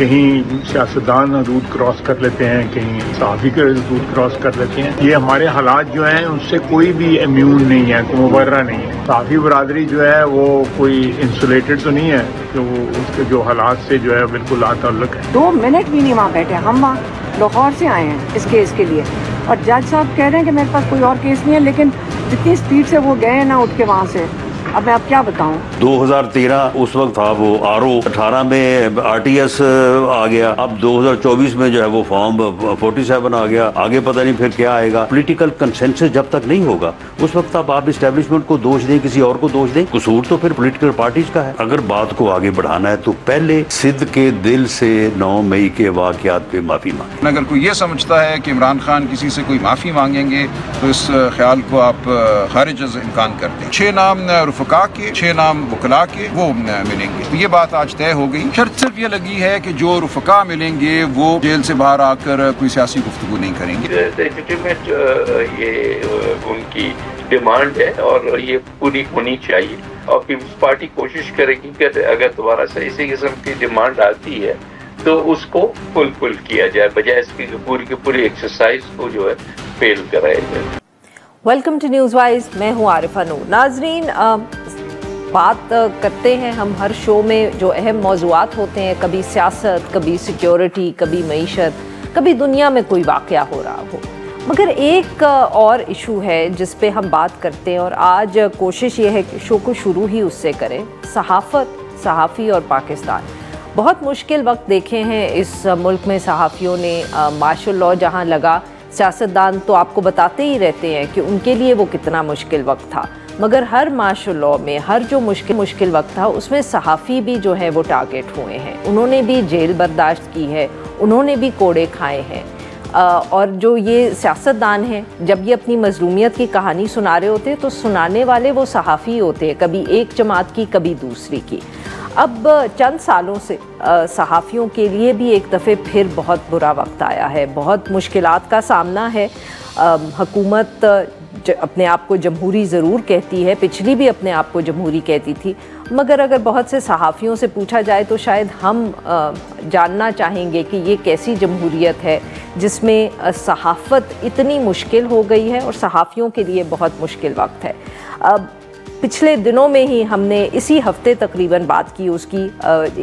कहीं सियासतदान हदूद क्रॉस कर लेते हैं, कहीं सहाफ़ी के हदूद क्रॉस कर लेते हैं। ये हमारे हालात जो हैं उनसे कोई भी इम्यून नहीं है, कोई मुबर्रा नहीं है। सहाफ़ी बरादरी जो है वो कोई इंसुलेटेड तो नहीं है, तो उसके जो हालात से जो है बिल्कुल लाताल्लुक है। 2 मिनट भी नहीं वहाँ बैठे। हम वहाँ लाहौर से आए हैं इस केस के लिए, और जज साहब कह रहे हैं कि मेरे पास कोई और केस नहीं है, लेकिन जितनी स्पीड से वो गए ना उठ के वहाँ से, अब मैं क्या बताऊं। 2013 उस वक्त था वो आरओ, 18 में आरटीएस आ गया, अब 2024 में जो है वो फॉर्म 47 आ गया, आगे पता नहीं फिर क्या आएगा। पॉलिटिकल कंसेंसस जब तक नहीं होगा उस वक्त तक आप इस्टेब्लिशमेंट को दोष दें, किसी और को दोष दें, कसूर तो फिर पॉलिटिकल पार्टीज का है। अगर बात को आगे बढ़ाना है तो पहले सिद्ध के दिल से 9 मई के वाकयात पे माफी मांगे। अगर कोई ये समझता है कि इमरान खान किसी से कोई माफी मांगेंगे तो इस ख्याल को आप खारिज इम्कान कर दें। 6 नाम रुफका के, 6 नाम वकला के वो मिलेंगे, तो ये बात आज तय हो गई। शर्त सिर्फ ये लगी है कि जो रुफका मिलेंगे वो जेल से बाहर आकर कोई सियासी गुफ्तगू नहीं करेंगे। लेजिटिमेट ये उनकी डिमांड है और ये पूरी होनी चाहिए, और पीपल्स पार्टी कोशिश करेगी कि अगर दोबारा से इसी किस्म की डिमांड आती है तो उसको फुलफिल किया जाए, बजाय इसकी पूरी की पूरी एक्सरसाइज को जो है फेल कराया जाए। वेलकम टू न्यूज़ वाइज, मैं हूँ आरिफा नूर। नाजरीन, बात करते हैं हम हर शो में जो अहम मौज़ूआत होते हैं, कभी सियासत, कभी सिक्योरिटी, कभी मईशत, कभी दुनिया में कोई वाक़या हो रहा हो, मगर एक और इशू है जिस पे हम बात करते हैं, और आज कोशिश ये है कि शो को शुरू ही उससे करें। सहाफ़त, सहाफ़ी और पाकिस्तान। बहुत मुश्किल वक्त देखे हैं इस मुल्क में सहाफ़ियों ने। मार्शल लॉ जहाँ लगा, सियासतदान तो आपको बताते ही रहते हैं कि उनके लिए वो कितना मुश्किल वक्त था, मगर हर मार्शल लॉ में हर जो मुश्किल वक्त था उसमें सहाफ़ी भी जो है वो टारगेट हुए हैं। उन्होंने भी जेल बर्दाश्त की है, उन्होंने भी कोड़े खाए हैं। और जो ये सियासतदान हैं, जब ये अपनी मज़लूमियत की कहानी सुना रहे होते तो सुनाने वाले वो सहाफ़ी होते हैं, कभी एक जमात की कभी दूसरी की। अब चंद सालों से सहाफ़ियों के लिए भी एक दफ़े फिर बहुत बुरा वक्त आया है, बहुत मुश्किलात का सामना है। हुकूमत अपने आप को जमहूरी ज़रूर कहती है, पिछली भी अपने आप को जमहूरी कहती थी, मगर अगर बहुत से सहाफ़ियों से पूछा जाए तो शायद हम जानना चाहेंगे कि ये कैसी जमहूरियत है जिसमें सहाफ़त इतनी मुश्किल हो गई है और सहाफ़ियों के लिए बहुत मुश्किल वक्त है। अब पिछले दिनों में ही हमने इसी हफ्ते तकरीबन बात की उसकी,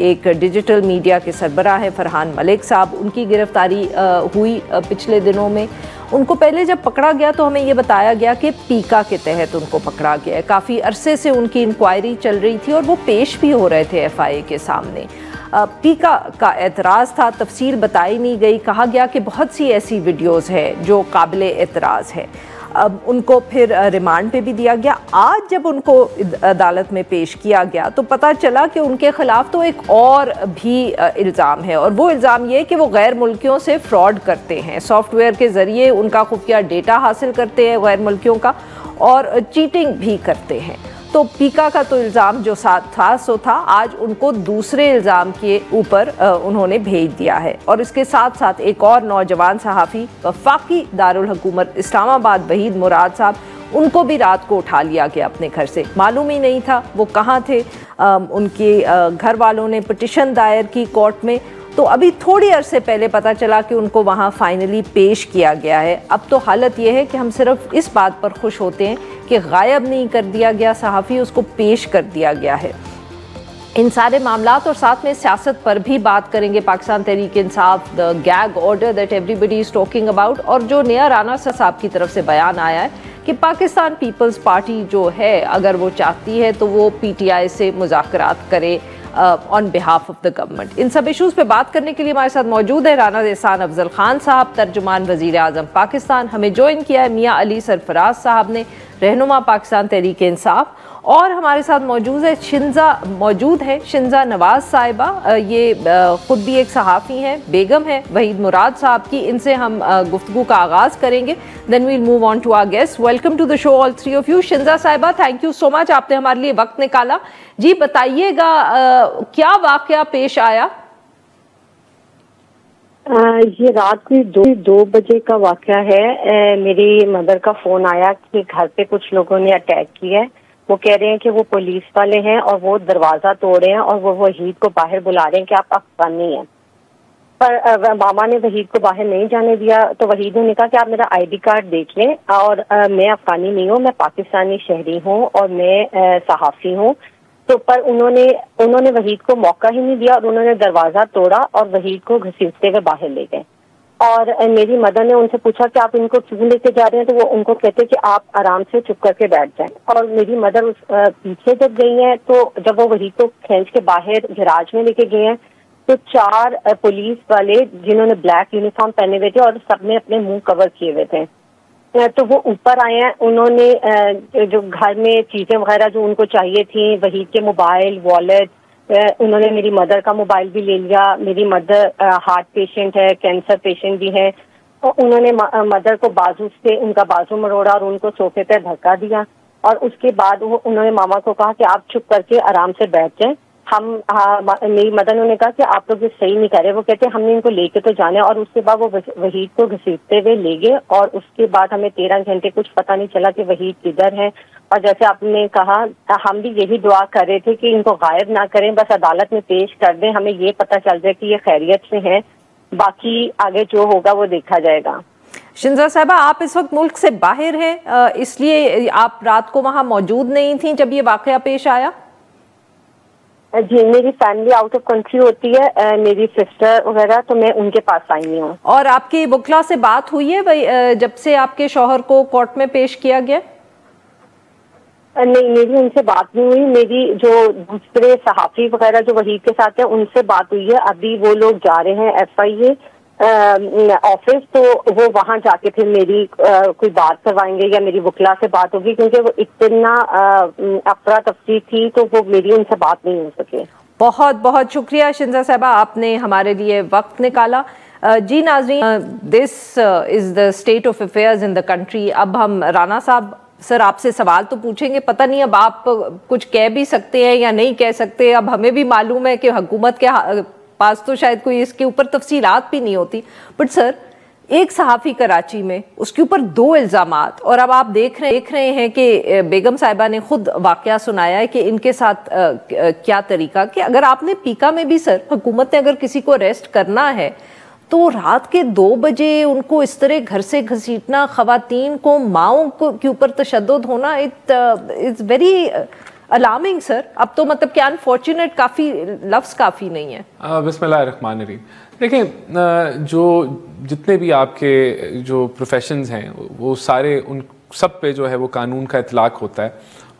एक डिजिटल मीडिया के सरबराह हैं फरहान मलिक साहब, उनकी गिरफ़्तारी हुई पिछले दिनों में। उनको पहले जब पकड़ा गया तो हमें ये बताया गया कि पीका के तहत उनको पकड़ा गया है। काफ़ी अरसे से उनकी इंक्वायरी चल रही थी और वो पेश भी हो रहे थे FIA के सामने। पीका का एतराज़ था, तफसील बताई नहीं गई, कहा गया कि बहुत सी ऐसी वीडियोज़ हैं जो काबिल एतराज़ है। अब उनको फिर रिमांड पे भी दिया गया। आज जब उनको अदालत में पेश किया गया तो पता चला कि उनके ख़िलाफ़ तो एक और भी इल्ज़ाम है, और वो इल्ज़ाम ये है कि वो गैर मुल्कियों से फ़्रॉड करते हैं, सॉफ्टवेयर के ज़रिए उनका खुफिया डेटा हासिल करते हैं गैर मुल्कियों का, और चीटिंग भी करते हैं। तो पीका का तो इल्ज़ाम जो था सो था, आज उनको दूसरे इल्ज़ाम के ऊपर उन्होंने भेज दिया है। और इसके साथ साथ एक और नौजवान सहाफ़ी वफाकी दारुल हुकूमत इस्लामाबाद वहीद मुराद साहब, उनको भी रात को उठा लिया गया अपने घर से, मालूम ही नहीं था वो कहाँ थे। उनके घर वालों ने पिटिशन दायर की कोर्ट में, तो अभी थोड़ी अरसे पहले पता चला कि उनको वहाँ फाइनली पेश किया गया है। अब तो हालत ये है कि हम सिर्फ इस बात पर खुश होते हैं कि गायब नहीं कर दिया गया सहाफ़ी, उसको पेश कर दिया गया है। इन सारे मामलात और साथ में सियासत पर भी बात करेंगे। Pakistan Tehreek Insaf, the gag order that everybody is talking about, और जो नया राना साहब की तरफ से बयान आया है कि पाकिस्तान पीपल्स पार्टी जो है अगर वो चाहती है तो वो PTI से मुज़ाकरात करे on behalf of the government. इन सब इशूज़ पे बात करने के लिए हमारे साथ मौजूद है राना एहसान अफजल खान साहब, तर्जुमान वज़ीर आज़म पाकिस्तान। हमें ज्वाइन किया है मियाँ अली सरफराज साहब ने, रहनुमा पाकिस्तान तहरीक इंसाफ। और हमारे साथ मौजूद है शिंजा नवाज साहिबा, ये ख़ुद भी एक सहाफ़ी हैं, बेगम है वहीद मुराद साहब की। इनसे हम गुफ्तगू का आगाज़ करेंगे, then we'll move on to our guest. Welcome to the show all three of you. Shinza Sahiba, thank you so much, आपने हमारे लिए वक्त निकाला। जी बताइएगा क्या वाक़या पेश आया? ये रात को 2 बजे का वाक़या है। मेरी मदर का फ़ोन आया कि घर पे कुछ लोगों ने अटैक किया है। वो कह रहे हैं कि वो पुलिस वाले हैं और वो दरवाज़ा तोड़ रहे हैं और वो वहीद को बाहर बुला रहे हैं कि आप अफगानी हैं। पर मामा ने वहीद को बाहर नहीं जाने दिया। तो वहीद ने कहा कि आप मेरा ID कार्ड देख लें, और मैं अफगानी नहीं हूँ, मैं पाकिस्तानी शहरी हूँ और मैं सहाफ़ी हूँ। तो पर उन्होंने वहीद को मौका ही नहीं दिया और उन्होंने दरवाज़ा तोड़ा और वहीद को घसीटते हुए बाहर ले गए। और मेरी मदर ने उनसे पूछा कि आप इनको क्यों लेके जा रहे हैं, तो वो उनको कहते कि आप आराम से चुप करके बैठ जाएं। और मेरी मदर उस पीछे जब गई हैं, तो जब वो वहीद को खींच के बाहर गैराज में लेके गए हैं, तो 4 पुलिस वाले जिन्होंने ब्लैक यूनिफॉर्म पहने हुए थे और सबने अपने मुंह कवर किए हुए थे, तो वो ऊपर आए हैं। उन्होंने जो घर में चीजें वगैरह जो उनको चाहिए थी, वहीद के मोबाइल, वॉलेट, उन्होंने मेरी मदर का मोबाइल भी ले लिया। मेरी मदर हार्ट पेशेंट है, कैंसर पेशेंट भी है। और उन्होंने मदर को बाजू से उनका बाजू मरोड़ा और उनको सोफे पर धक्का दिया। और उसके बाद उन्होंने मामा को कहा कि आप चुप करके आराम से बैठ जाएं। मेरी मदर ने कहा कि आप लोग ये सही नहीं कर रहे। वो कहते हमने इनको लेके तो जाना है। और उसके बाद वो वहीद को घसीटते हुए ले गए और उसके बाद हमें 13 घंटे कुछ पता नहीं चला कि वहीद किधर है। और जैसे आपने कहा, हम भी यही दुआ कर रहे थे कि इनको गायब ना करें, बस अदालत में पेश कर दें, हमें ये पता चल जाए कि ये खैरियत से हैं। बाकी आगे जो होगा वो देखा जाएगा। शिंजा साहिबा, आप इस वक्त मुल्क से बाहर हैं, इसलिए आप रात को वहां मौजूद नहीं थी जब ये वाकया पेश आया? जी, मेरी फैमिली आउट ऑफ कंट्री होती है, मेरी सिस्टर वगैरह, तो मैं उनके पास आई हुई हूँ। और आपकी वकील से बात हुई है जब से आपके शौहर को कोर्ट में पेश किया गया? नहीं, मेरी उनसे बात नहीं हुई। मेरी जो दूसरे सहाफी वगैरह जो वहीद के साथ है उनसे बात हुई है। अभी वो लोग जा रहे हैं FIA ऑफिस, तो वो वहां जाके फिर मेरी कोई बात करवाएंगे या मेरी वकीला से बात होगी, क्योंकि वो इतना अफरा तफरी थी तो वो मेरी उनसे बात नहीं हो सके। बहुत बहुत शुक्रिया शिंजा साहिबा, आपने हमारे लिए वक्त निकाला। जी नाज़रीन, this is the state of affairs in the country. अब हम राना साहब सर आपसे सवाल तो पूछेंगे, पता नहीं अब आप कुछ कह भी सकते हैं या नहीं कह सकते। अब हमें भी मालूम है कि हुकूमत के पास तो शायद कोई इसके ऊपर तफसीलात भी नहीं होती, बट सर एक सहाफ़ी कराची में, उसके ऊपर 2 इल्ज़ामात, और अब आप देख रहे हैं कि बेगम साहिबा ने खुद वाकया सुनाया है कि इनके साथ क्या तरीका, कि अगर आपने पीका में भी सर हुकूमत ने अगर किसी को अरेस्ट करना है तो रात के 2 बजे उनको इस तरह घर से घसीटना, खवातीन को, माओं के ऊपर तशद्दुद होना, इट्स वेरी अलार्मिंग सर। अब तो मतलब क्या अनफॉर्चुनेट लफ्ज़ काफ़ी नहीं है। बिस्मिल्लाहिर्रहमानिर्रहीम। देखिए, जो जितने भी आपके जो प्रोफेशंस हैं वो सारे, उन सब पे जो है वो कानून का इतलाक़ होता है,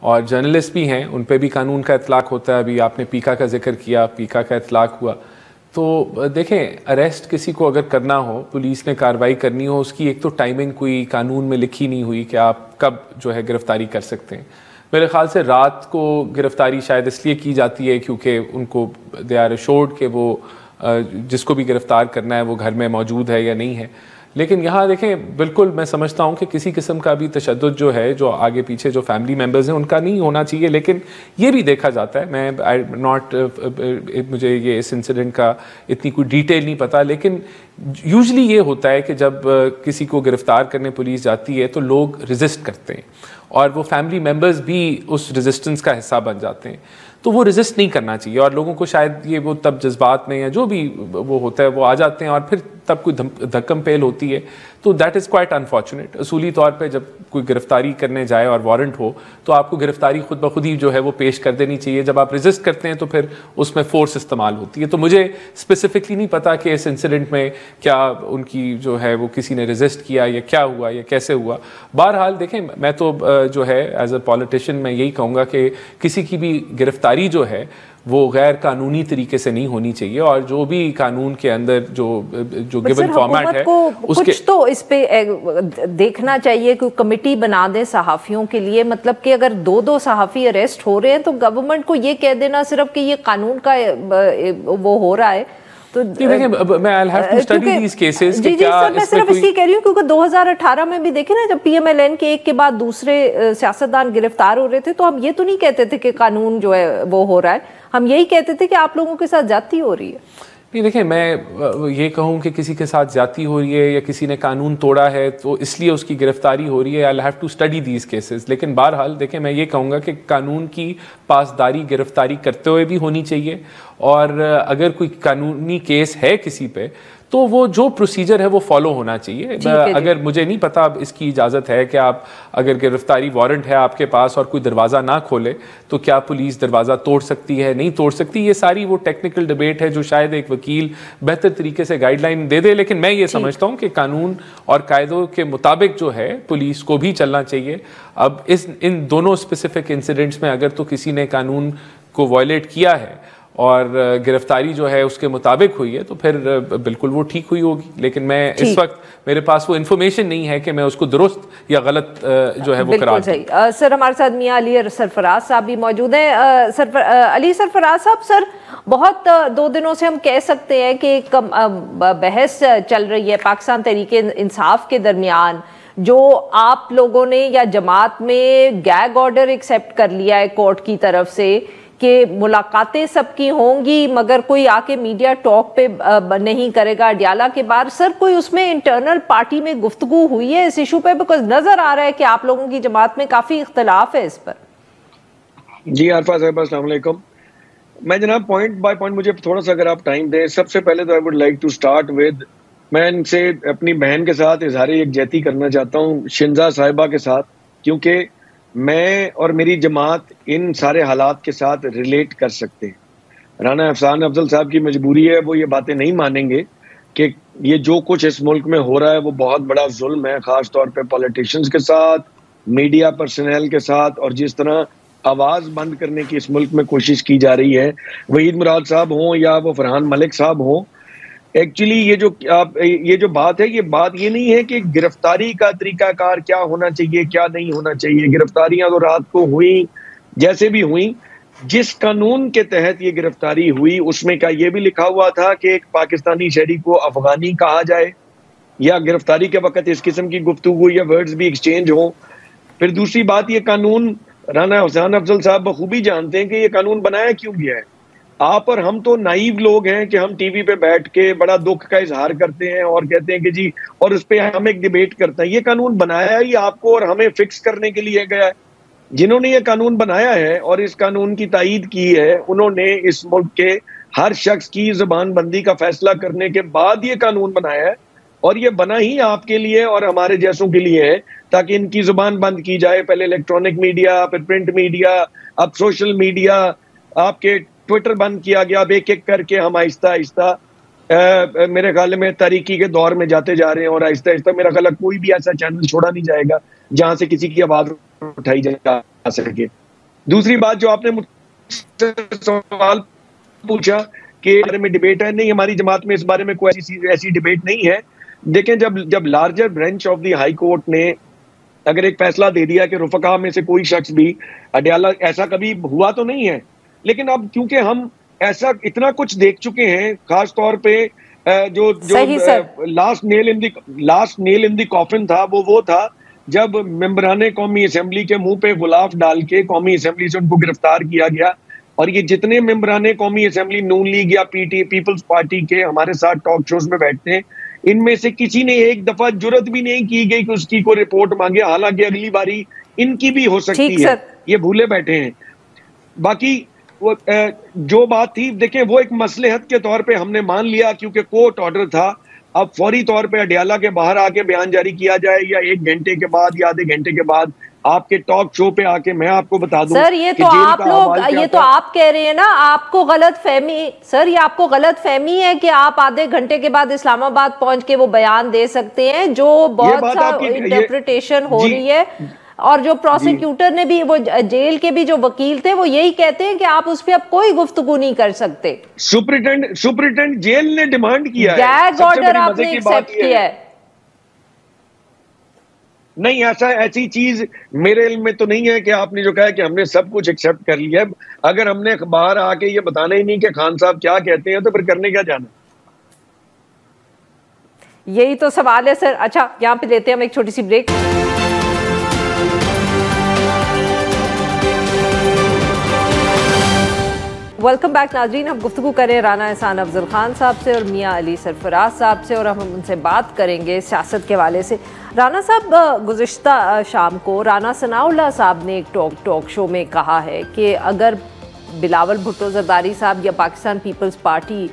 और जर्नलिस्ट भी हैं, उन पे भी कानून का इतलाक़ होता है। अभी आपने पीका का जिक्र किया, पीका का इतलाक़ हुआ। तो देखें, अरेस्ट किसी को अगर करना हो, पुलिस ने कार्रवाई करनी हो, उसकी एक तो टाइमिंग कोई कानून में लिखी नहीं हुई कि आप कब जो है गिरफ्तारी कर सकते हैं। मेरे ख्याल से रात को गिरफ्तारी शायद इसलिए की जाती है क्योंकि उनको दे आर एश्योर्ड कि वो जिसको भी गिरफ्तार करना है वो घर में मौजूद है या नहीं है। लेकिन यहाँ देखें, बिल्कुल मैं समझता हूँ कि किसी किस्म का भी तशद्दुद जो है, जो आगे पीछे जो फैमिली मेम्बर्स हैं उनका नहीं होना चाहिए। लेकिन ये भी देखा जाता है, मैं मुझे ये इस इंसिडेंट का इतनी कोई डिटेल नहीं पता, लेकिन यूजली ये होता है कि जब किसी को गिरफ्तार करने पुलिस जाती है तो लोग रेजिस्ट करते हैं और वो फैमिली मेम्बर्स भी उस रेजिस्टेंस का हिस्सा बन जाते हैं। तो वो रेजिस्ट नहीं करना चाहिए, और लोगों को शायद ये वो तब जज्बात में या जो भी वो होता है वो आ जाते हैं और फिर तब कोई धक्कम पेल होती है। तो दैट इज़ क्वाइट अनफॉर्चुनेट। असूली तौर पे जब कोई गिरफ्तारी करने जाए और वारंट हो तो आपको गिरफ्तारी खुद ब खुद ही जो है वो पेश कर देनी चाहिए। जब आप रेजिस्ट करते हैं तो फिर उसमें फोर्स इस्तेमाल होती है। तो मुझे स्पेसिफिकली नहीं पता कि इस इंसिडेंट में क्या उनकी जो है वो किसी ने रेजिस्ट किया या क्या हुआ या कैसे हुआ। बहरहाल देखें, मैं तो जो है एज अ पॉलिटिशियन मैं यही कहूँगा कि किसी की भी गिरफ्तारी जो है वो गैर कानूनी तरीके से नहीं होनी चाहिए, और जो भी कानून के अंदर जो गिवन फॉर्मेट है उसके कुछ तो इस पे देखना चाहिए कि कमेटी बना दे सहाफ़ियों के लिए। मतलब कि अगर 2-2 सहाफ़ी अरेस्ट हो रहे हैं तो गवर्नमेंट को ये कह देना सिर्फ कि ये कानून का वो हो रहा है। तो देखिए, मैं I'll have to study these cases जी सर, मैं सिर्फ इसलिए कह रही हूँ क्योंकि 2018 में भी देखे ना, जब PMLN के एक के बाद दूसरे सियासतदान गिरफ्तार हो रहे थे तो हम ये तो नहीं कहते थे कि कानून जो है वो हो रहा है, हम यही कहते थे कि आप लोगों के साथ ज्यादती हो रही है। नहीं, देखिए, मैं ये कहूँ कि किसी के साथ ज्यादती हो रही है या किसी ने कानून तोड़ा है तो इसलिए उसकी गिरफ्तारी हो रही है, I have to study these cases. लेकिन बहरहाल देखें, मैं ये कहूँगा कि कानून की पासदारी गिरफ्तारी करते हुए भी होनी चाहिए, और अगर कोई कानूनी केस है किसी पे तो वो जो प्रोसीजर है वो फॉलो होना चाहिए। अगर मुझे नहीं पता अब इसकी इजाज़त है कि आप अगर गिरफ्तारी वारंट है आपके पास और कोई दरवाज़ा ना खोले तो क्या पुलिस दरवाज़ा तोड़ सकती है, नहीं तोड़ सकती, ये सारी वो टेक्निकल डिबेट है जो शायद एक वकील बेहतर तरीके से गाइडलाइन दे दे। लेकिन मैं ये समझता हूँ कि कानून और कायदों के मुताबिक जो है पुलिस को भी चलना चाहिए। अब इन दोनों स्पेसिफिक इंसिडेंट्स में अगर तो किसी ने कानून को वायलेट किया है और गिरफ्तारी जो है उसके मुताबिक हुई है तो फिर बिल्कुल वो ठीक हुई होगी। लेकिन मैं इस वक्त मेरे पास वो इन्फॉर्मेशन नहीं है कि मैं उसको दुरुस्त या गलत जो है वो करार दूं। सर हमारे साथ मियां अली सरफराज साहब भी मौजूद हैं। अली सरफराज साहब, सर बहुत 2 दिनों से हम कह सकते हैं कि बहस चल रही है पाकिस्तान तहरीक इंसाफ के दरमियान, जो आप लोगों ने या जमात में गैग ऑर्डर एक्सेप्ट कर लिया है कोर्ट की तरफ से कि मुलाकातें सबकी होंगी मगर कोई आके मीडिया टॉक पे नहीं करेगा अडियाला के बाहर। सर कोई उसमें इंटरनल पार्टी में गुफ्तगू हुई है इस इशू पे? बिकॉज नजर आ रहा है कि आप लोगों की जमात में काफी इख्तलाफ है इस पर। जी आरफा साहब अस्सलाम वालेकुम। मैं जनाब पॉइंट बाय पॉइंट मुझे थोड़ा सा अगर आप टाइम दें। सबसे पहले तो I would like to start with, मैं इनसे अपनी बहन के साथ इजहार यकजहती करना चाहता हूँ शिंजा साहिबा के साथ, क्योंकि मैं और मेरी जमात इन सारे हालात के साथ रिलेट कर सकते हैं। राना अफसान अफजल साहब की मजबूरी है, वो ये बातें नहीं मानेंगे कि ये जो कुछ इस मुल्क में हो रहा है वो बहुत बड़ा जुल्म है, ख़ास तौर पे पॉलिटिशियंस के साथ, मीडिया पर्सनल के साथ, और जिस तरह आवाज़ बंद करने की इस मुल्क में कोशिश की जा रही है, वहीद मुराद साहब हों या वो फरहान मलिक साहब हों। एक्चुअली ये जो बात है, ये बात ये नहीं है कि गिरफ्तारी का तरीकाकार क्या होना चाहिए क्या नहीं होना चाहिए। गिरफ्तारियां तो रात को हुई जैसे भी हुई, जिस कानून के तहत ये गिरफ्तारी हुई उसमें क्या ये भी लिखा हुआ था कि एक पाकिस्तानी शहरी को अफगानी कहा जाए, या गिरफ्तारी के वक्त इस किस्म की गुफ्तगू या वर्ड्स भी एक्सचेंज हो। फिर दूसरी बात, ये कानून राना हुसैन अफजल साहब बखूबी जानते हैं कि ये कानून बनाया क्यों गया है। आप और हम तो नाइव लोग हैं कि हम टीवी पे बैठ के बड़ा दुख का इजहार करते हैं और कहते हैं कि जी, और उस पर हम एक डिबेट करते हैं। ये कानून बनाया ही आपको और हमें फिक्स करने के लिए गया है। जिन्होंने ये कानून बनाया है और इस कानून की तायीद की है, उन्होंने इस मुल्क के हर शख्स की जुबान बंदी का फैसला करने के बाद ये कानून बनाया है, और ये बना ही आपके लिए और हमारे जैसों के लिए है ताकि इनकी जुबान बंद की जाए। पहले इलेक्ट्रॉनिक मीडिया, फिर प्रिंट मीडिया, अब सोशल मीडिया, आपके ट्विटर बंद किया गया। अब एक एक करके हम आहिस्ता आहिस्ता मेरे ख्याल में तारीकी के दौर में जाते जा रहे हैं, और आहिस्ता आहिस्ता मेरा ख्याल कोई भी ऐसा चैनल छोड़ा नहीं जाएगा जहां से किसी की आवाज उठाई जा सके। दूसरी बात जो आपने मुझसे सवाल पूछा कि बारे में डिबेट है, नहीं, हमारी जमात में इस बारे में कोई ऐसी डिबेट नहीं है। देखें, जब larger branch of the high court ने अगर एक फैसला दे दिया कि रुफका में से कोई शख्स भी अडियाला, ऐसा कभी हुआ तो नहीं है, लेकिन अब क्योंकि हम ऐसा इतना कुछ देख चुके हैं, खास तौर पे जो last nail in the coffin था वो था जब मेंबराने कौमी असेंबली के मुंह पे गुलाफ डाल के कौमी असेंबली से उनको गिरफ्तार किया गया। और ये जितने मेंबराने कौमी असेंबली नून लीग या पीपल्स पार्टी के हमारे साथ टॉक शोज में बैठते हैं, इनमें से किसी ने एक दफा जुर्रत भी नहीं की गई कि उसकी कोई रिपोर्ट मांगे, हालांकि अगली बारी इनकी भी हो सकती है, ये भूले बैठे हैं। बाकी वो जो बात थी, देखें, वो एक मसलहत के तौर पे हमने मान लिया क्योंकि कोर्ट ऑर्डर था। अब फौरी तौर पे अडियाला के बाहर आके बयान जारी किया जाए या 1 घंटे के बाद या आधे घंटे के बाद आपके टॉक शो पे आके मैं आपको बता दूं। सर ये तो आप लोग, ये तो आप कह रहे हैं ना, आपको गलत फहमी, सर ये आपको गलत फहमी है कि आप आधे घंटे के बाद इस्लामाबाद पहुंच के वो बयान दे सकते हैं, जो बहुत सा इंटरप्रिटेशन हो रही है। और जो प्रोसिक्यूटर ने भी, वो जेल के भी जो वकील थे, वो यही कहते हैं कि आप उस पर अब कोई गुफ्तगू नहीं कर सकते। सुपरिटेंडेंट जेल ने डिमांड किया है, गैग ऑर्डर आपने एक्सेप्ट किया है। नहीं, ऐसी चीज मेरे इल्म में तो नहीं है कि आपने जो कहा है कि हमने सब कुछ एक्सेप्ट कर लिया। अगर हमने बाहर आके ये बताना ही नहीं कि खान साहब क्या कहते हैं, तो फिर करने क्या जाना। यही तो सवाल है सर। अच्छा, यहाँ पे लेते हैं हम एक छोटी सी ब्रेक। वेलकम बैक नाज़रीन। हम गुफ्तगू करें राना एहसान अफजल खान साहब से और मियां अली सरफराज साहब से, और हम उनसे बात करेंगे सियासत के हवाले से। राना साहब, गुज़िश्ता शाम को राना सनाउल्लाह साहब ने एक टॉक शो में कहा है कि अगर बिलावल भुट्टो ज़रदारी साहब या पाकिस्तान पीपल्स पार्टी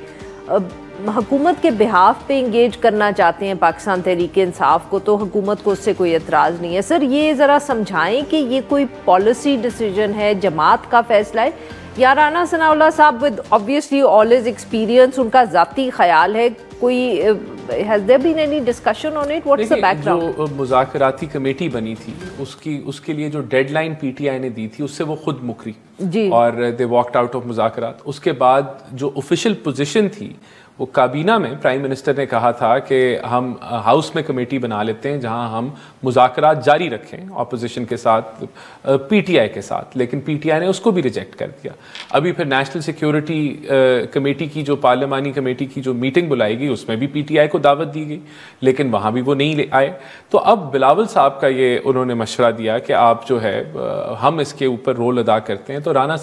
हुकूमत के बिहाफ पे इंगेज करना चाहते हैं पाकिस्तान तहरीक इंसाफ को, तो हुकूमत को उससे कोई एतराज़ नहीं है। सर ये ज़रा समझाएं कि ये कोई पॉलिसी डिसीजन है, जमात का फैसला है, या राना सनाउल्लाह साहब with obviously all his experience, उनका ज़ाती ख्याल है, कोई has there been any discussion on it? What's the background? जो मुज़ाकराती कमेटी बनी थी उसके लिए जो डेडलाइन पीटीआई ने दी थी उससे वो खुद मुकरी जी, और दे वॉकड आउट ऑफ मुज़ाकरात। उसके बाद जो ऑफिशियल पोजीशन थी वो काबीना में प्राइम मिनिस्टर ने कहा था कि हम हाउस में कमेटी बना लेते हैं जहां हम मुज़ाकरात जारी रखें ऑपोजिशन के साथ, पीटीआई के साथ, लेकिन पीटीआई ने उसको भी रिजेक्ट कर दिया। अभी फिर नेशनल सिक्योरिटी कमेटी की जो पार्लिमानी कमेटी की जो मीटिंग बुलाई गई उसमें भी पीटीआई को दावत दी गई, लेकिन वहां भी वो नहीं आए। तो अब बिलावल साहब का ये उन्होंने मशवरा दिया कि आप जो है हम इसके ऊपर रोल अदा करते हैं। तो राना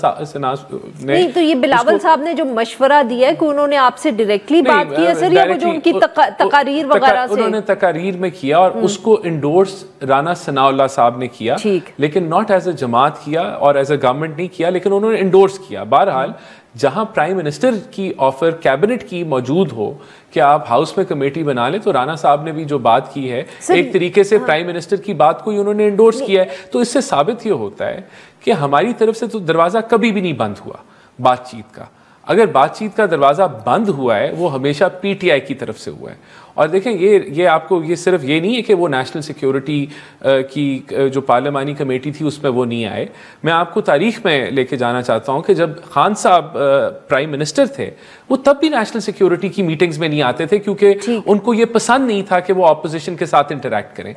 ने तो ये बिलावल साहब ने जो मशवरा दिया है कि उन्होंने आपसे डायरेक्टली बात की है सर, या वो जो उनकी तकारीर वगैरह से उन्होंने तकारीर में किया और उसको इंडोर्स राना सनाउल्लाह साहब ने किया, लेकिन नॉट एज अ जमात किया और एज अ गवर्नमेंट नहीं किया, लेकिन उन्होंने इंडोर्स किया। बहरहाल जहां प्राइम मिनिस्टर की ऑफर कैबिनेट की मौजूद हो कि आप हाउस में कमेटी बना लें, तो राना साहब ने भी जो बात की है एक तरीके से प्राइम मिनिस्टर की बात को ही उन्होंने इंडोर्स किया है। तो इससे साबित ये होता है कि हमारी तरफ से तो दरवाजा कभी भी नहीं बंद हुआ बातचीत का। अगर बातचीत का दरवाज़ा बंद हुआ है वो हमेशा पीटीआई की तरफ से हुआ है। और देखें ये आपको ये सिर्फ ये नहीं है कि वो नेशनल सिक्योरिटी की जो पार्लिमानी कमेटी थी उसमें वो नहीं आए। मैं आपको तारीख में लेके जाना चाहता हूं कि जब खान साहब प्राइम मिनिस्टर थे वो तब भी नेशनल सिक्योरिटी की मीटिंग्स में नहीं आते थे, क्योंकि उनको ये पसंद नहीं था कि वो ऑपोजिशन के साथ इंटरैक्ट करें।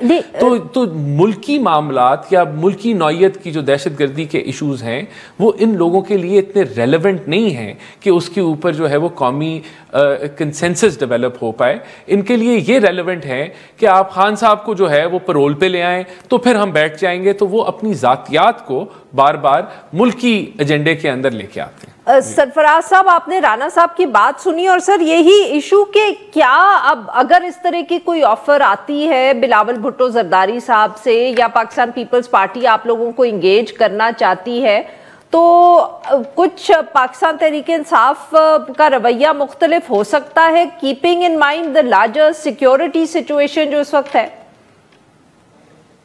तो मुल्की मामलात या मुल्की नौयत की जो दहशतगर्दी के इशूज़ हैं वो इन लोगों के लिए इतने रेलेवेंट नहीं हैं कि उसके ऊपर जो है वो कौमी कंसेंसस डेवलप हो पाए। इनके लिए ये रेलेवेंट है कि आप खान साहब को जो है वो पैरोल पे ले आएं, तो फिर हम बैठ जाएंगे। तो वो अपनी जातियात को बार बार मुल्की एजेंडे के अंदर लेके आते हैं। सरफराज साहब, आपने राना साहब की बात सुनी, और सर यही इशू के क्या अब अगर इस तरह की कोई ऑफर आती है बिलावल भुट्टो जरदारी साहब से, या पाकिस्तान पीपल्स पार्टी आप लोगों को इंगेज करना चाहती है, तो कुछ पाकिस्तान तहरीक इंसाफ का रवैया मुख्तलिफ हो सकता है, keeping in mind the larger security situation जो इस वक्त है?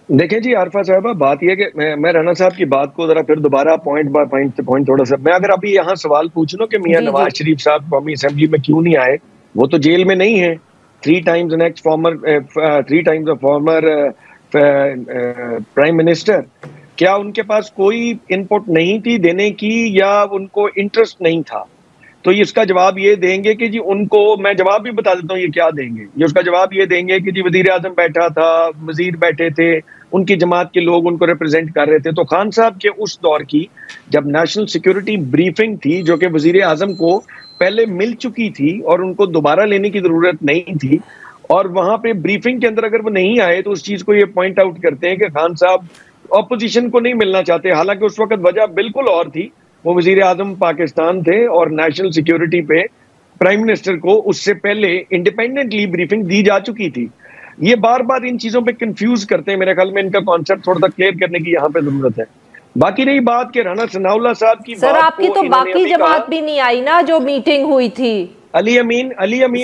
देखें जी आरफा साहबा, बात यह कि मैं राना साहब की बात को जरा फिर दोबारा पॉइंट बाय पॉइंट थोड़ा सा, मैं अगर अभी यहाँ सवाल पूछ लूं कि मियां नवाज शरीफ साहब कौमी असेंबली में क्यों नहीं आए, वो तो जेल में नहीं है, 3 times फॉर्मर प्राइम मिनिस्टर, क्या उनके पास कोई इनपुट नहीं थी देने की या उनको इंटरेस्ट नहीं था? तो इसका जवाब ये देंगे कि जी उनको, मैं जवाब भी बता देता हूँ ये क्या देंगे, ये उसका जवाब ये देंगे कि जी वजीर आजम बैठा था, वजीर बैठे थे, उनकी जमात के लोग उनको रिप्रेजेंट कर रहे थे। तो खान साहब के उस दौर की जब नेशनल सिक्योरिटी ब्रीफिंग थी जो कि वजीर आजम को पहले मिल चुकी थी और उनको दोबारा लेने की जरूरत नहीं थी, और वहां पे ब्रीफिंग के अंदर अगर वो नहीं आए तो उस चीज को ये पॉइंट आउट करते हैं कि खान साहब ऑपोजिशन को नहीं मिलना चाहते। हालांकि उस वक्त वजह बिल्कुल और थी, वो वजीर आजम पाकिस्तान थे और नेशनल सिक्योरिटी पे प्राइम मिनिस्टर को उससे पहले इंडिपेंडेंटली ब्रीफिंग दी जा चुकी थी। ये बार बार इन चीजों पे कंफ्यूज करते हैं, मेरे ख्याल में इनका कॉन्सेप्ट थोड़ा सा क्लियर करने की यहाँ पे जरूरत है। बाकी रही बात के राना सनाउल्लाह साहब की, सर आपकी तो बाकी जमात भी नहीं आई ना जो मीटिंग हुई थी, अली अमीन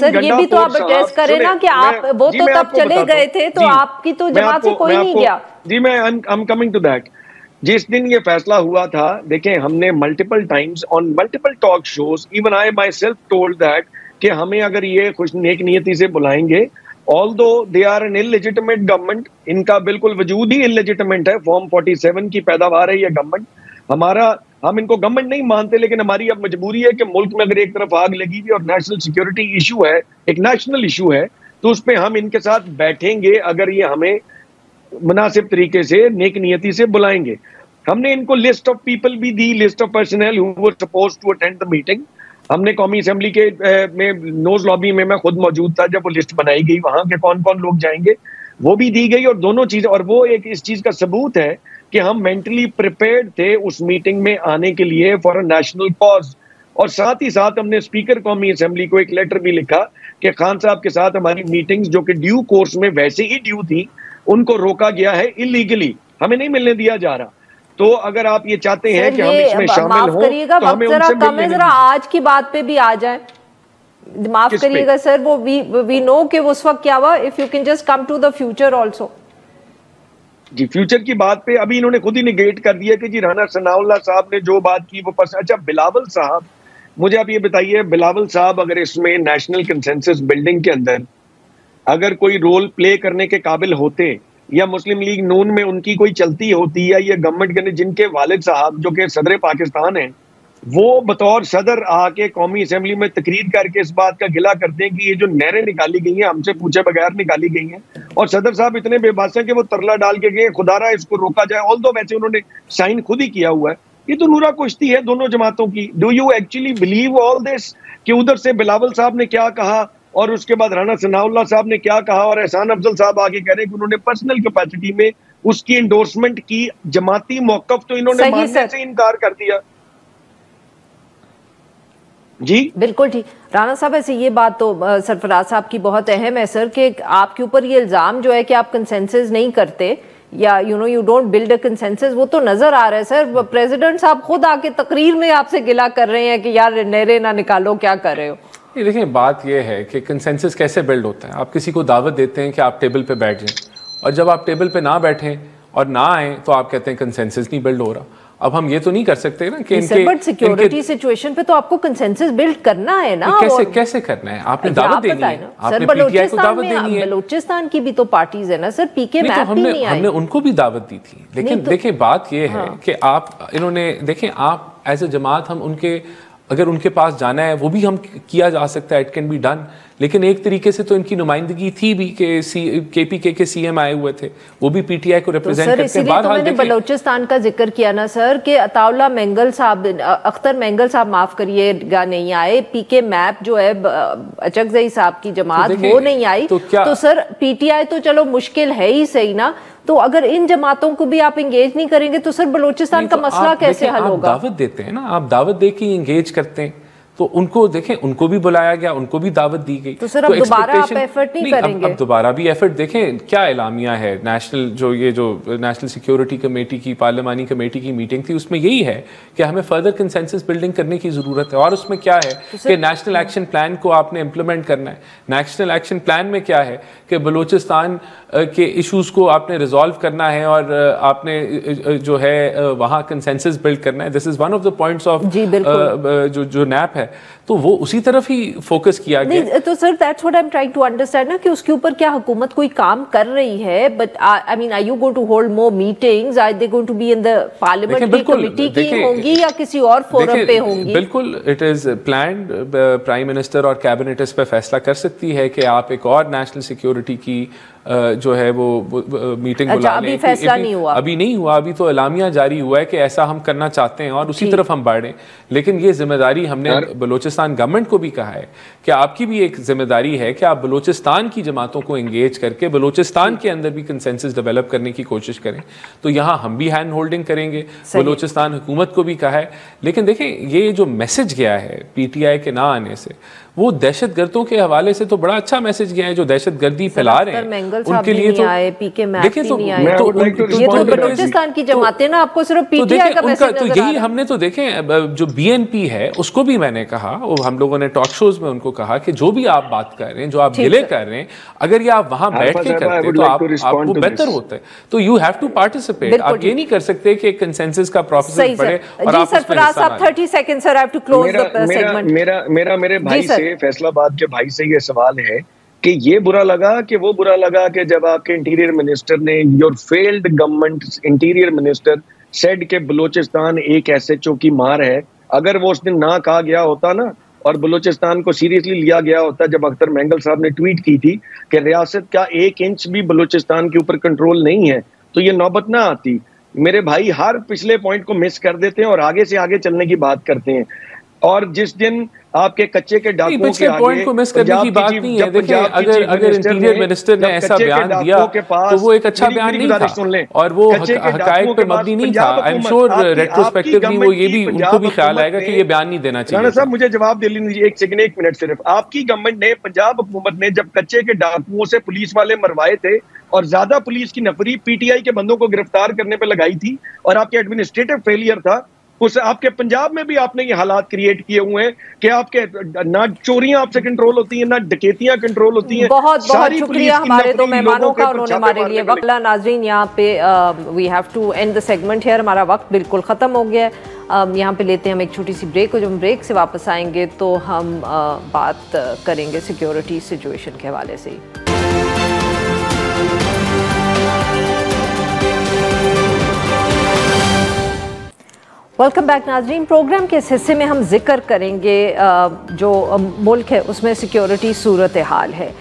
सर ये भी तो आप एड्रेस करें ना कि आप वो तो तब चले गए थे, तो आपकी तो जमात से कोई नहीं गया। जी मैं I am coming to that. जिस दिन ये फैसला हुआ था, देखें हमने multiple times on multiple talk shows, even I myself told that कि हमें अगर ये खुश नेक नियति से बुलाएंगे, although they are an illegitimate government, इनका बिल्कुल वजूद ही इलेजिटिमेट है, फॉर्म 47 की पैदावार है ये गवर्नमेंट हमारा, हम इनको गवर्नमेंट नहीं मानते, लेकिन हमारी अब मजबूरी है कि मुल्क में अगर एक तरफ आग लगी हुई और नेशनल सिक्योरिटी इशू है, एक नेशनल इशू है, तो उस पर हम इनके साथ बैठेंगे अगर ये हमें मुनासिब तरीके से नेक नियति से बुलाएंगे। हमने इनको लिस्ट ऑफ पीपल भी दी, list of personnel who were supposed to attend the meeting. हमने कौमी असेंबली के में नोज लॉबी में मैं खुद मौजूद था जब वो लिस्ट बनाई गई, वहां के कौन कौन लोग जाएंगे वो भी दी गई, और दोनों चीजें, और वो एक इस चीज का सबूत है कि हम मेंटली प्रिपेयर्ड थे उस मीटिंग में आने के लिए फॉर अ नेशनल कॉज। और साथ ही साथ हमने स्पीकर कौमी असेंबली को एक लेटर भी लिखा कि खान साहब के साथ हमारी मीटिंग्स जो कि ड्यू कोर्स में वैसे ही ड्यू थी, उनको रोका गया है इलीगली, हमें नहीं मिलने दिया जा रहा। तो अगर आप ये चाहते हैं कि हम इसमें शामिल हों तो हमें उनसे मिलने जरा आज की बात पे भी आ जाए। माफ करिएगा सर, वो वी नो कि उस वक्त क्या हुआ। If you can just come to the future also. जी, फ्यूचर की बात पे अभी इन्होंने खुद ही निगेट कर दिया कि जी राना सनाउल्लाह साहब ने जो बात की वो अच्छा बिलावल साहब, मुझे आप ये बताइए, बिलावल साहब अगर इसमें नेशनल कंसेंसस बिल्डिंग के अंदर अगर कोई रोल प्ले करने के काबिल होते, या मुस्लिम लीग नून में उनकी कोई चलती होती, या ये गवर्नमेंट के जिनके वालिद साहब जो कि सदर पाकिस्तान हैं, वो बतौर सदर आके कौमी असेंबली में तकरीर करके इस बात का गिला करते हैं कि ये जो नहरें निकाली गई हैं हमसे पूछे बगैर निकाली गई हैं, और सदर साहब इतने बेबस हैं कि वो तरला डाल के गए खुदारा इसको रोका जाए, ऑल्दो वैसे उन्होंने साइन खुद ही किया हुआ है। ये तो नूरा कुश्ती है दोनों जमातों की। Do you actually believe all this कि उधर से बिलावल साहब ने क्या कहा और उसके बाद राना सनाउल्लाह साहब ने क्या कहा, और एहसान अफजल साहब आगे कह रहे हैं कि उन्होंने पर्सनल कैपेसिटी में उसकी एंडोर्समेंट की, जमाती मौकफ तो इन्होंने मानने से इनकार कर दिया। जी बिल्कुल ठीक। राना साहब, ऐसे ये बात तो सरफराज साहब की बहुत अहम है सर, कि आपके ऊपर ये इल्जाम जो है कि आप कंसेंसस नहीं करते या you don't build a consensus, वो तो नजर आ रहा है सर। प्रेसिडेंट साहब खुद आके तकरीर में आपसे गिला कर रहे हैं कि यार नहरें ना निकालो, क्या कर रहे हो। देखिए, बात यह है कि कंसेंसस कैसे बिल्ड होता है। आप किसी को दावत देते हैं कि आप टेबल पे बैठ जाएं, और जब आप टेबल पे ना बैठें और ना आए तो आप कहते हैं कंसेंसस नहीं बिल्ड हो रहा। अब हम ये तो नहीं कर सकते ना कि इनके सिक्योरिटी सिचुएशन पे तो आपको कंसेंसस बिल्ड करना है ना। कैसे करना है? आपने दावत देनी है, आपने पीटीआई को दावत देनी है। बलूचिस्तान की भी तो पार्टीज है ना सर, पीके मैप भी नहीं आई। हमने उनको भी दावत दी थी, लेकिन देखिए बात ये है कि आप इन्होंने देखें, आप एज ए जमात हम उनके अगर उनके पास जाना है वो भी हम किया जा सकता है, इट कैन बी डन। लेकिन एक तरीके से तो इनकी नुमाइंदगी थी भी कि केपीके के सीएम आए हुए थे, वो भी पीटीआई को रिप्रेजेंट करते हैं। तो मैंने बलूचिस्तान का जिक्र किया ना सर कि अताउल्ला मेंगल साहब, अख्तर मेंगल साहब माफ करिएगा नहीं आए, पीके मैप जो है अचकजई साहब की जमात वो नहीं आई, तो सर पीटीआई तो चलो मुश्किल है ही सही ना। तो अगर इन जमातों को भी आप एंगेज नहीं करेंगे तो सर बलूचिस्तान का मसला कैसे हल होगा? दावत देते हैं ना, आप दावत दे के एंगेज करते हैं, तो उनको देखें, उनको भी बुलाया गया, उनको भी दावत दी गई। तो सर अब दोबारा आप एफर्ट नहीं करेंगे? अब दोबारा भी एफर्ट देखें, क्या एलामिया है नेशनल, जो नेशनल सिक्योरिटी कमेटी की पार्लिमानी कमेटी की मीटिंग थी, उसमें यही है कि हमें फर्दर कंसेंसस बिल्डिंग करने की जरूरत है। और उसमें क्या है कि नेशनल एक्शन प्लान को आपने इम्प्लीमेंट करना है। नेशनल एक्शन प्लान में क्या है कि बलूचिस्तान के इश्यूज को आपने रिजॉल्व करना है और आपने जो है वहाँ कंसेंसस बिल्ड करना है। This is one of the points of जो नैप है, तो वो उसी तरफ ही फोकस किया गया। तो sir that's what I am trying to understand ना, कि उसके ऊपर क्या हुकूमत कोई काम कर रही है, but I mean are you going to hold more meetings, are they going to be in the parliamentary committee की होंगी या किसी और फोरम पे होंगी? बिल्कुल, it is planned. Prime minister और कैबिनेट इस पे फैसला कर सकती है कि आप एक और नेशनल सिक्योरिटी की जो है वो मीटिंग बुला लें। अभी फैसला नहीं हुआ? अभी नहीं हुआ, अभी तो एलामिया जारी हुआ है कि ऐसा हम करना चाहते हैं और उसी तरफ हम बढ़ें। लेकिन ये जिम्मेदारी हमने बलूचिस्तान गवर्नमेंट को भी कहा है कि आपकी भी एक जिम्मेदारी है कि आप बलूचिस्तान की जमातों को एंगेज करके बलूचिस्तान के अंदर भी कंसेंसस डेवलप करने की कोशिश करें। तो यहाँ हम भी हैंड होल्डिंग करेंगे, बलूचिस्तान हुकूमत को भी कहा है। लेकिन देखें, ये जो मैसेज गया है पीटीआई के ना आने से, वो दहशतगर्दों के हवाले से तो बड़ा अच्छा मैसेज गया है। जो दहशतगर्दी फैला रहे हैं उनके लिए तो देखिए, तो बलूचिस्तान की जमातें ना आपको सिर्फ पीटीआई का मैसेज तो यही हमने तो देखें, जो बीएनपी है उसको भी मैंने कहा, हम लोगों ने टॉक शोज में उनको कहा कि जो भी आप बात कर रहे हैं, जो आप गिले कर रहे हैं, अगर ये आप वहां बैठ के करते तो आपको बेहतर होता है। तो यू हैव टू पार्टिसिपेट। आप ये नहीं कर सकते कि कंसेंसस का प्रोसेस बढ़े और आप सरफराज साहब 30 seconds sir, I have to close the segment. मेरा मेरे भाई से, फैसलाबाद के भाई से ये सवाल है कि ये बुरा लगा कि वो बुरा लगा कि जब आपके इंटीरियर मिनिस्टर ने, your failed government interior minister said के बलूचिस्तान एक एसएचओ की मार है। अगर वो उस दिन ना कहा गया होता ना और बलूचिस्तान को सीरियसली लिया गया होता, जब अख्तर मेंगल साहब ने ट्वीट की थी कि रियासत का 1 इंच भी बलूचिस्तान के ऊपर कंट्रोल नहीं है, तो ये नौबत ना आती। मेरे भाई हर पिछले पॉइंट को मिस कर देते हैं और आगे से आगे चलने की बात करते हैं। और जिस दिन आपके कच्चे के डाकुओं के आगे पॉइंट को मिस करने की बात नहीं है। देखिए, अगर इंटीरियर मिनिस्टर ने ऐसा बयान दिया तो वो एक अच्छा बयान नहीं था और वो हकायक पे मबनी नहीं था। आई एम श्योर रेट्रोस्पेक्टिवली वो ये भी, उनको भी ख्याल आएगा कि ये बयान नहीं देना चाहिए। राणा साहब मुझे जवाब दे लीजिए, एक सेकंड, 1 मिनट सिर्फ। आपकी गवर्नमेंट ने, पंजाब हुकूमत ने, जब कच्चे के डाकुओं से पुलिस वाले मरवाए थे और ज्यादा पुलिस की नफरी पीटीआई के बंदों को गिरफ्तार करने पे लगाई थी और आपके एडमिनिस्ट्रेटिव फेलियर था, उस आपके पंजाब में भी आपने ये हालात क्रिएट किए हुए हैं कि आपके ना चोरियां आपसे कंट्रोल होती हैं, ना डकैतियां कंट्रोल होती हैं। बहुत बहुत शुक्रिया हमारे दो मेहमानों का, उन्होंने हमारे लिए वक्त। नाज़रीन, यहाँ पे we have to end the segment here, हमारा वक्त बिल्कुल ख़त्म हो गया है। यहाँ पे लेते हैं हम एक छोटी सी ब्रेक, और जब हम ब्रेक से वापस आएंगे तो हम बात करेंगे सिक्योरिटी सिचुएशन के हवाले से ही। वेलकम बैक नाज़रीन। प्रोग्राम के इस हिस्से में हम जिक्र करेंगे जो मुल्क है उसमें सिक्योरिटी सूरत हाल है।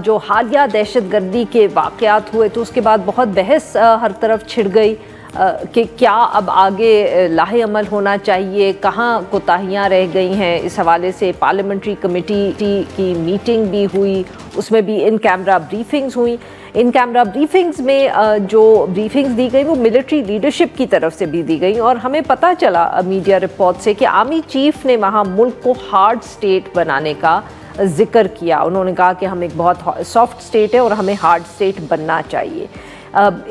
जो हालिया दहशतगर्दी के वाक़यात हुए तो उसके बाद बहुत बहस हर तरफ छिड़ गई कि क्या अब आगे लाहे अमल होना चाहिए, कहाँ कोताहियाँ रह गई हैं। इस हवाले से पार्लियामेंट्री कमेटी की मीटिंग भी हुई, उसमें भी इन कैमरा ब्रीफिंग्स हुई। इन कैमरा ब्रीफिंग्स में जो ब्रीफिंग्स दी गई वो मिलिट्री लीडरशिप की तरफ से भी दी गई, और हमें पता चला मीडिया रिपोर्ट से कि आर्मी चीफ ने वहाँ मुल्क को हार्ड स्टेट बनाने का जिक्र किया। उन्होंने कहा कि हम एक बहुत सॉफ्ट स्टेट है और हमें हार्ड स्टेट बनना चाहिए।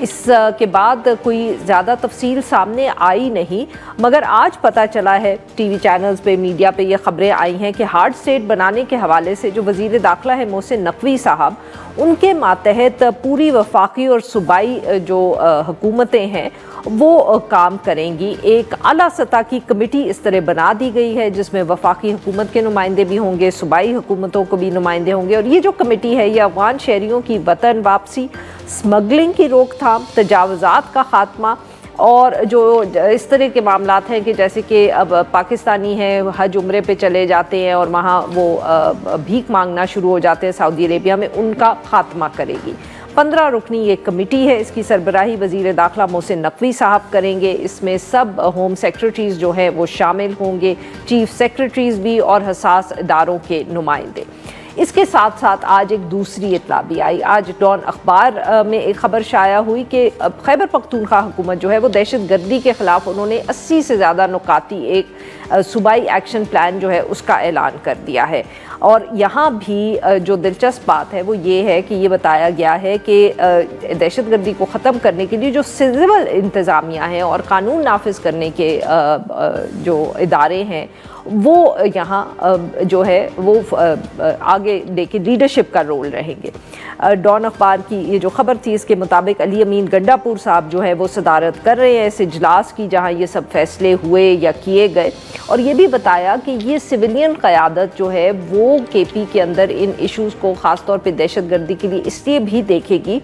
इसके बाद कोई ज़्यादा तफसील सामने आई नहीं, मगर आज पता चला है टीवी चैनल्स पे, मीडिया पे ये ख़बरें आई हैं कि हार्ड स्टेट बनाने के हवाले से जो वज़ीर दाखिला है मोहसिन नकवी साहब, उनके मातहत पूरी वफाकी और सूबाई जो हुकूमतें हैं वो काम करेंगी। एक आला सतह की कमेटी इस तरह बना दी गई है जिसमें वफाकी हुकूमत के नुमाइंदे भी होंगे, सूबाई हुकूमतों को भी नुमाइंदे होंगे, और ये जो कमेटी है ये अफगान शहरियों की वतन वापसी, स्मगलिंग की रोकथाम, तजावुज़ात का खात्मा, और जो इस तरह के मामलात हैं कि जैसे कि अब पाकिस्तानी हैं हज उम्रे पे चले जाते हैं और वहाँ वो भीख मांगना शुरू हो जाते हैं सऊदी अरेबिया में, उनका खात्मा करेगी। 15 रुकनी ये कमेटी है, इसकी सरबराही वज़ीर दाखिला मोहसिन नकवी साहब करेंगे। इसमें सब होम सेक्रेटरीज़ जो हैं वो शामिल होंगे, चीफ सेक्रेटरीज़ भी, और हसास इदारों के नुमाइंदे। इसके साथ साथ आज एक दूसरी इत्तला भी आई। आज डॉन अखबार में एक खबर शाया हुई कि खैबर पख्तूनख्वा हुकूमत जो है वो दहशतगर्दी के ख़िलाफ़ उन्होंने 80 से ज़्यादा नुकाती एक सूबाई एक्शन प्लान जो है उसका ऐलान कर दिया है। और यहाँ भी जो दिलचस्प बात है वो ये है कि ये बताया गया है कि दहशतगर्दी को ख़त्म करने के लिए जो सिविल इंतज़ामिया हैं और कानून नाफिज करने के जो इदारे हैं वो यहाँ जो है वो आगे लेके लीडरशिप का रोल रहेंगे। डॉन अखबार की ये जो ख़बर थी इसके मुताबिक अली अमीन गंडापुर साहब जो है वो सदारत कर रहे हैं इस इजलास की जहाँ ये सब फैसले हुए या किए गए, और ये भी बताया कि ये सिविलियन क़यादत जो है वो KP के अंदर इन इश्यूज़ को ख़ास तौर पे दहशतगर्दी के लिए इसलिए भी देखेगी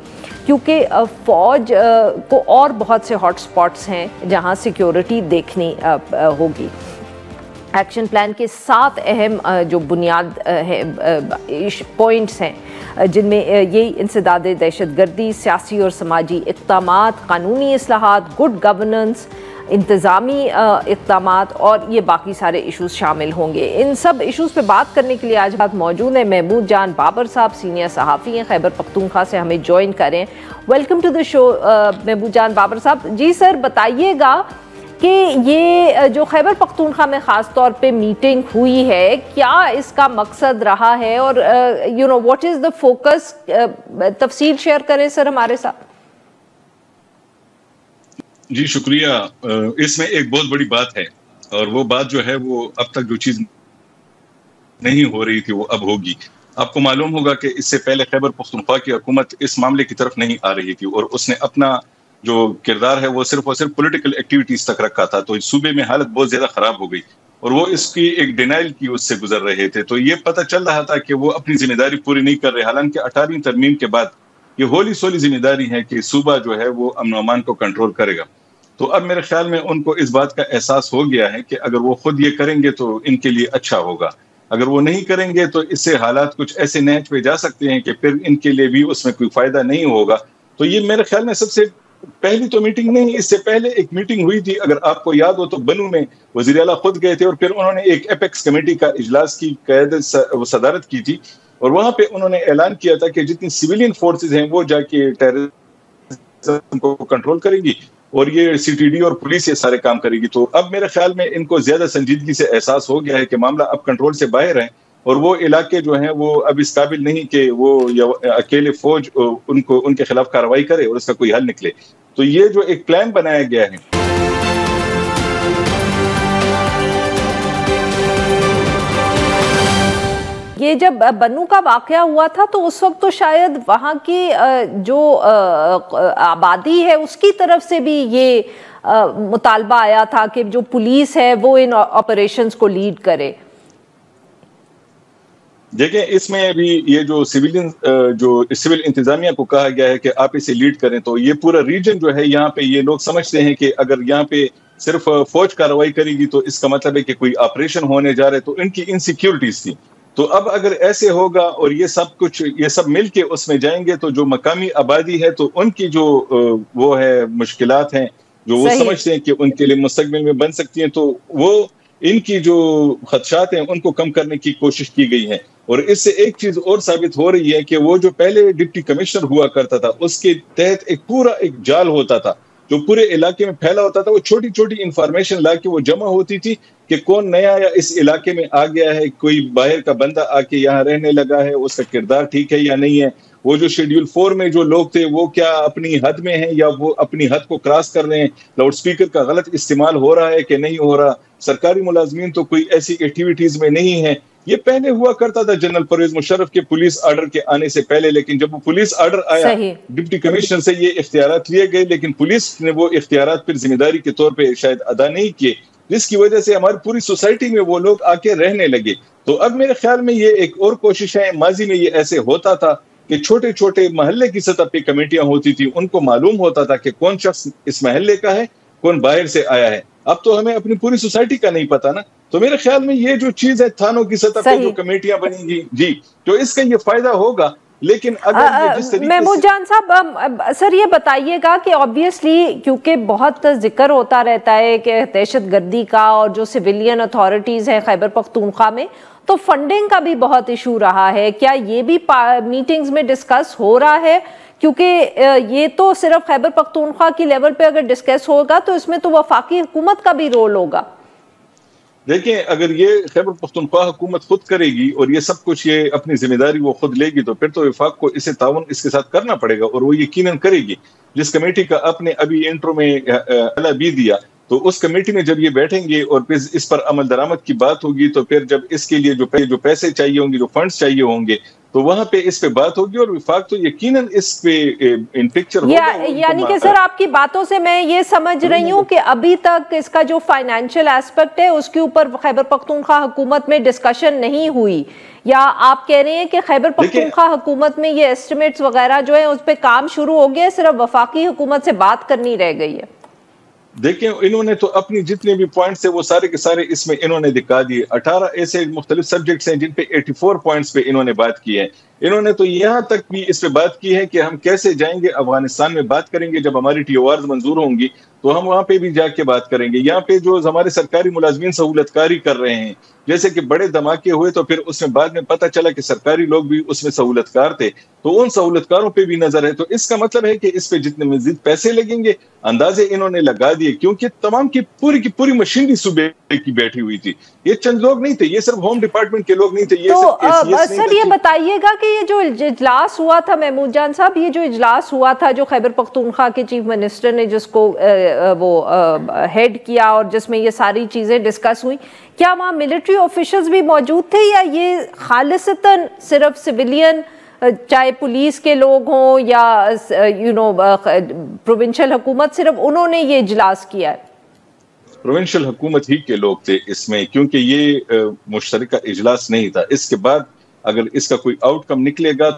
क्योंकि फ़ौज को और बहुत से हॉट स्पॉट्स हैं जहाँ सिक्योरिटी देखनी होगी। एक्शन प्लान के 7 अहम जो बुनियाद पॉइंट्स हैं जिनमें यही इंसदाद दहशतगर्दी, सियासी और समाजी इक़दामात, कानूनी इस्लाहात, गुड गवर्नेंस, इंतज़ामी इक़दामात और ये बाकी सारे इशूज़ शामिल होंगे। इन सब इशूज़ पे बात करने के लिए आज बात मौजूद है महमूद जान बाबर साहब, सीनियर सहाफ़ी हैं, खैबर पख्तूनख्वा से हमें ज्वाइन करें। Welcome to the show Mahmood Jan Babar साहब। जी सर, बताइएगा कि ये जो खैबर पख्तूनख्वा में ख़ास तौर पे मीटिंग हुई है, क्या इसका मकसद रहा है और you know what is the focus, तफसील शेयर करें सर हमारे साथ। जी शुक्रिया। इसमें एक बहुत बड़ी बात है और वो बात जो है वो अब तक जो चीज़ नहीं हो रही थी वो अब होगी। आपको मालूम होगा कि इससे पहले खैबर पख्तूनख्वा की हुकूमत इस मामले की तरफ नहीं आ रही थी और उसने अपना जो किरदार है वो सिर्फ और सिर्फ पॉलिटिकल एक्टिविटीज तक रखा था, तो सूबे में हालत बहुत ज्यादा खराब हो गई और वो इसकी एक डिनाइल की उससे गुजर रहे थे। तो ये पता चल रहा था कि वो अपनी जिम्मेदारी पूरी नहीं कर रहे, हालांकि 18वीं तरमीम के बाद ये होली सोली जिम्मेदारी है कि सूबा जो है वो अमन अमान को कंट्रोल करेगा। तो अब मेरे ख्याल में उनको इस बात का एहसास हो गया है कि अगर वो खुद ये करेंगे तो इनके लिए अच्छा होगा, अगर वो नहीं करेंगे तो इससे हालात कुछ ऐसे नहज पे जा सकते हैं कि फिर इनके लिए भी उसमें कोई फायदा नहीं होगा। तो ये मेरे ख्याल में सबसे पहली तो मीटिंग नहीं, इससे पहले एक मीटिंग हुई थी, अगर आपको याद हो तो बनू में वज़ीर आला खुद गए थे और फिर उन्होंने एक एपेक्स कमेटी का इजलास की सदारत की थी और वहां पे उन्होंने ऐलान किया था कि जितनी सिविलियन फोर्सेज हैं वो जाके टेररिज्म को कंट्रोल करेंगी और ये CTD और पुलिस ये सारे काम करेगी। तो अब मेरे ख्याल में इनको ज्यादा संजीदगी से एहसास हो गया है कि मामला अब कंट्रोल से बाहर है और वो इलाके जो हैं वो अब इस काबिल नहीं कि वो अकेले फौज उनको उनके खिलाफ कार्रवाई करे और उसका कोई हल निकले। तो ये जो एक प्लान बनाया गया है ये जब बन्नू का वाकया हुआ था तो उस वक्त तो शायद वहाँ की जो आबादी है उसकी तरफ से भी ये मुतालबा आया था कि जो पुलिस है वो इन ऑपरेशंस को लीड करे। देखिए, इसमें भी ये जो सिविल इंतजामिया को कहा गया है कि आप इसे लीड करें, तो ये पूरा रीजन जो है यहाँ पे ये लोग समझते हैं कि अगर यहाँ पे सिर्फ फौज कार्रवाई करेगी तो इसका मतलब है कि कोई ऑपरेशन होने जा रहा है, तो इनकी इनसिक्योरिटीज थी। तो अब अगर ऐसे होगा और ये सब मिलके उसमें जाएंगे तो जो मकामी आबादी है तो उनकी जो वो है मुश्किलात हैं जो वो समझते हैं कि उनके लिए मुस्तकबिल में बन सकती हैं, तो वो इनकी जो खदशात हैं उनको कम करने की कोशिश की गई है। और इससे एक चीज और साबित हो रही है कि वो जो पहले डिप्टी कमिश्नर हुआ करता था उसके तहत एक जाल होता था जो पूरे इलाके में फैला होता था। वो छोटी छोटी इंफॉर्मेशन लाके वो जमा होती थी कि कौन नया या इस इलाके में आ गया है, कोई बाहर का बंदा आके यहाँ रहने लगा है, उसका किरदार ठीक है या नहीं है, वो जो शेड्यूल 4 में जो लोग थे वो क्या अपनी हद में हैं या वो अपनी हद को क्रॉस कर रहे हैं, लाउड स्पीकर का गलत इस्तेमाल हो रहा है कि नहीं हो रहा, सरकारी मुलाजमीन तो कोई ऐसी एक्टिविटीज में नहीं है। ये पहले हुआ करता था जनरल परवेज मुशर्रफ के पुलिस ऑर्डर के आने से पहले, लेकिन जब वो पुलिस ऑर्डर आया डिप्टी कमिश्नर से ये इख्तियारात लिए गए, लेकिन पुलिस ने वो इख्तियारात फिर जिम्मेदारी के तौर पे शायद अदा नहीं किए, जिसकी वजह से हमारी पूरी सोसाइटी में वो लोग आके रहने लगे। तो अब मेरे ख्याल में ये एक और कोशिश है, माजी में ये ऐसे होता था कि छोटे छोटे महल्ले की सतह पे कमेटियां होती थी, उनको मालूम होता था कि कौन शख्स इस महल्ले का है, कौन बाहर से आया है। अब तो हमें अपनी पूरी सोसाइटी का नहीं पता ना। तो मेरे ख्याल में ये जो चीज है थानों की सतह पे जो कमेटियां बनेंगी जी, तो इसका ये फायदा होगा। लेकिन अगर जिस तरीके महमूद जान साहब, सर ये बताइएगा कि ऑब्वियसली क्योंकि बहुत जिक्र होता रहता है कि दहशतगर्दी का और जो सिविलियन अथॉरिटीज हैं खैबर पख्तूनख्वा में, तो फंडिंग का भी बहुत इशू रहा है। क्या ये भी मीटिंग्स में डिस्कस हो रहा है? क्योंकि ये तो सिर्फ खैबर पख्तूनख्वा की लेवल पे अगर डिस्कस होगा तो इसमें तो वफाकी हुकूमत का भी रोल होगा। देखिए, अगर ये खैबर पख्तूनख्वा हुकूमत खुद करेगी और ये सब कुछ ये अपनी जिम्मेदारी वो खुद लेगी तो फिर तो वफाक को इसे ताउन इसके साथ करना पड़ेगा और वो यकीनन करेगी। जिस कमेटी का आपने अभी इंट्रो में हवाला भी दिया, तो उस कमेटी में जब ये बैठेंगे और फिर इस पर अमल दरामद की बात होगी, तो फिर जब इसके लिए जो पैसे चाहिए होंगे, जो फंड्स चाहिए होंगे, तो वहां पे इस पे बात होगी और विफाक तो यकीनन इस पे इन पिक्चर होगा। यानी कि सर आपकी बातों से मैं ये समझ रही हूँ कि अभी तक इसका जो फाइनेंशियल एस्पेक्ट है उसके ऊपर खैबर पख्तूनख्वा हुकूमत में डिस्कशन नहीं हुई, या आप कह रहे हैं कि खैबर पख्तूनख्वा हुकूमत में ये एस्टिमेट्स वगैरह जो है उस पर काम शुरू हो गया, सिर्फ वफाकी हुकूमत से बात करनी रह गई है? देखिए, इन्होंने तो अपनी जितने भी पॉइंट्स है वो सारे के सारे इसमें इन्होंने दिखा दिए। 18 ऐसे मुख्तलिफ सब्जेक्ट्स हैं जिन पे 84 पॉइंट्स पे इन्होंने बात की है। इन्होंने तो यहाँ तक भी इस पे बात की है कि हम कैसे जाएंगे अफगानिस्तान में, बात करेंगे जब हमारी TORs मंजूर होंगी तो हम वहां पे भी जाके बात करेंगे। यहाँ पे जो हमारे सरकारी मुलाजमीन सहूलतकारी कर रहे हैं, जैसे कि बड़े धमाके हुए तो फिर उसमें बाद में पता चला कि सरकारी लोग भी उसमें सहूलतकार थे, तो उन सहूलतकारों पे भी नजर है। तो इसका मतलब है कि इस पे जितने मजीद पैसे लगेंगे अंदाजे इन्होंने लगा दिए, क्योंकि तमाम की पूरी मशीनरी सूबे की बैठी हुई थी। ये चंद लोग नहीं थे, ये सिर्फ होम डिपार्टमेंट के लोग नहीं थे, ये तो सर ये बताइएगा कि ये जो इजलास हुआ था महमूद जान साहब, ये जो इजलास हुआ था जो खैबर पख्तूनख्वा के चीफ मिनिस्टर ने जिसको वो हेड किया और जिसमें ये सारी चीजें डिस्कस हुई, क्या वहाँ मिलिट्री ऑफिशियल्स भी मौजूद थे या ये खालिसतन सिर्फ सिविलियन, चाहे पुलिस के लोग हों या प्रोविंशियल हुकूमत, सिर्फ उन्होंने ये इजलास किया है? प्रोविंशियल हुकूमत ही के लोग थे इसमें, क्योंकि ये मुश्तरका इजलास नहीं था। इसके बाद अगर इसका कोई आउटकम निकलेगा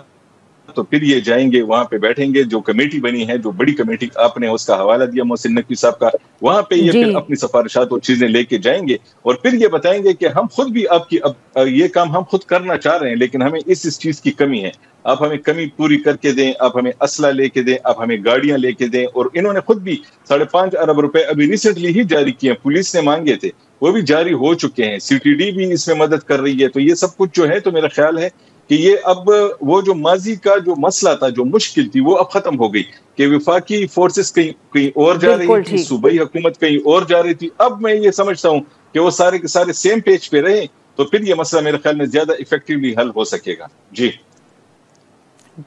तो फिर ये जाएंगे वहां पे बैठेंगे, जो कमेटी बनी है, जो बड़ी कमेटी आपने उसका हवाला दिया मोहसिन नकवी साहब का, वहां पे ये फिर अपनी सिफारिशात और चीजें लेके जाएंगे और फिर ये बताएंगे कि हम खुद भी आपकी अब ये काम हम खुद करना चाह रहे हैं, लेकिन हमें इस चीज की कमी है, आप हमें कमी पूरी करके दें, आप हमें असला लेके दें, आप हमें गाड़ियां लेके दें। और इन्होंने खुद भी 5.5 अरब रुपए अभी रिसेंटली ही जारी किए, पुलिस ने मांगे थे वो भी जारी हो चुके हैं, CTD भी इसमें मदद कर रही है। तो ये सब कुछ जो है, तो मेरा ख्याल है कि ये अब वो जो माजी का जो मसला था, जो मुश्किल थी, वो अब खत्म हो गई कि विफाकी फोर्सेस कहीं और जा रही थी, सूबाई हुकूमत कहीं और जा रही थी। अब मैं ये समझता हूँ कि वो सारे के सारे सेम पेज पे रहे तो फिर ये मसला मेरे ख्याल में ज्यादा इफेक्टिवली हल हो सकेगा। जी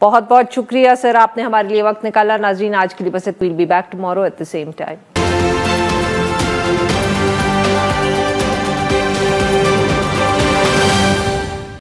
बहुत बहुत शुक्रिया सर, आपने हमारे लिए वक्त निकाला। नाजरीन, आज के लिए बस, will be back tomorrow at the same time.